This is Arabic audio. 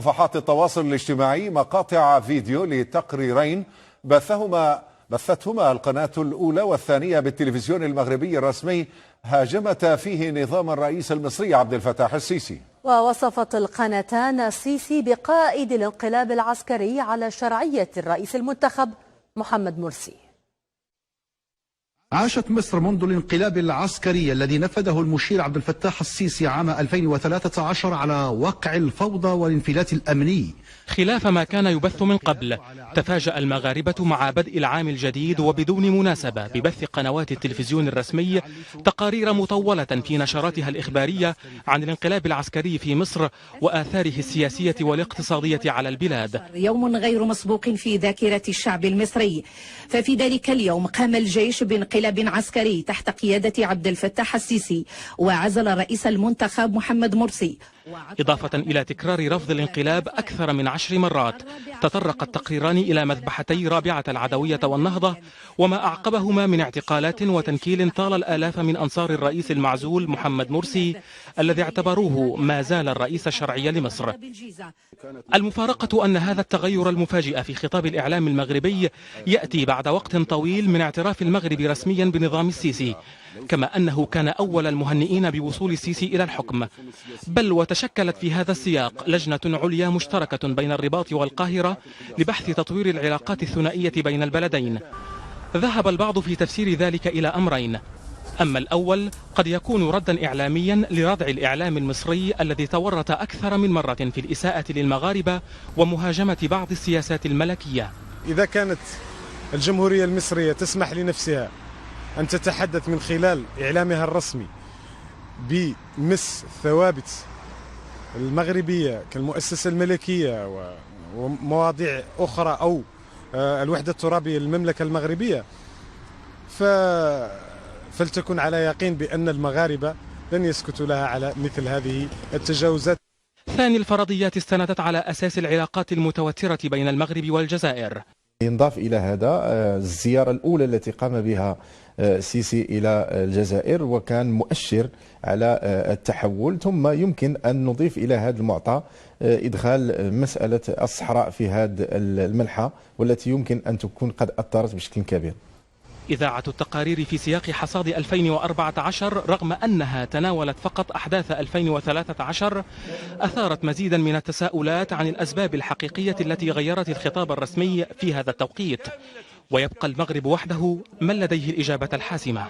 صفحات التواصل الاجتماعي مقاطع فيديو لتقريرين بثتهما القناة الأولى والثانية بالتلفزيون المغربي الرسمي هاجمتا فيه نظام الرئيس المصري عبد الفتاح السيسي. ووصفت القناتان السيسي بقائد الانقلاب العسكري على شرعية الرئيس المنتخب محمد مرسي. عاشت مصر منذ الانقلاب العسكري الذي نفذه المشير عبد الفتاح السيسي عام 2013 على وقع الفوضى والانفلات الأمني. خلاف ما كان يبث من قبل، تفاجأ المغاربة مع بدء العام الجديد وبدون مناسبة ببث قنوات التلفزيون الرسمي تقارير مطولة في نشراتها الإخبارية عن الانقلاب العسكري في مصر وآثاره السياسية والاقتصادية على البلاد. يوم غير مسبوق في ذاكرة الشعب المصري، ففي ذلك اليوم قام الجيش بانقلاب عسكري تحت قيادة عبد الفتاح السيسي وعزل الرئيس المنتخب محمد مرسي. إضافة إلى تكرار رفض الانقلاب أكثر من 10 مرات، تطرق التقريران إلى مذبحتي رابعة العدوية والنهضة وما أعقبهما من اعتقالات وتنكيل طال الآلاف من أنصار الرئيس المعزول محمد مرسي الذي اعتبروه ما زال الرئيس الشرعي لمصر. المفارقة أن هذا التغير المفاجئ في خطاب الإعلام المغربي يأتي بعد وقت طويل من اعتراف المغرب رسميا بنظام السيسي، كما أنه كان أول المهنئين بوصول السيسي إلى الحكم. بل وتشكلت في هذا السياق لجنة عليا مشتركة بين الرباط والقاهرة لبحث تطوير العلاقات الثنائية بين البلدين. ذهب البعض في تفسير ذلك إلى أمرين: أما الأول قد يكون ردا إعلاميا لردع الإعلام المصري الذي تورط أكثر من مرة في الإساءة للمغاربة ومهاجمة بعض السياسات الملكية. إذا كانت الجمهورية المصرية تسمح لنفسها أن تتحدث من خلال إعلامها الرسمي بمس ثوابت المغربية كالمؤسسة الملكية ومواضيع أخرى أو الوحدة الترابية للمملكة المغربية، فلتكن على يقين بأن المغاربة لن يسكتوا لها على مثل هذه التجاوزات. ثاني الفرضيات استندت على أساس العلاقات المتوترة بين المغرب والجزائر. ينضاف إلى هذا الزيارة الأولى التي قام بها السيسي إلى الجزائر، وكان مؤشر على التحول. ثم يمكن أن نضيف إلى هذا المعطى إدخال مسألة الصحراء في هذه المنحة، والتي يمكن أن تكون قد أثرت بشكل كبير. إذاعة التقارير في سياق حصاد 2014 رغم أنها تناولت فقط أحداث 2013 أثارت مزيدا من التساؤلات عن الأسباب الحقيقية التي غيرت الخطاب الرسمي في هذا التوقيت، ويبقى المغرب وحده من لديه الإجابة الحاسمة.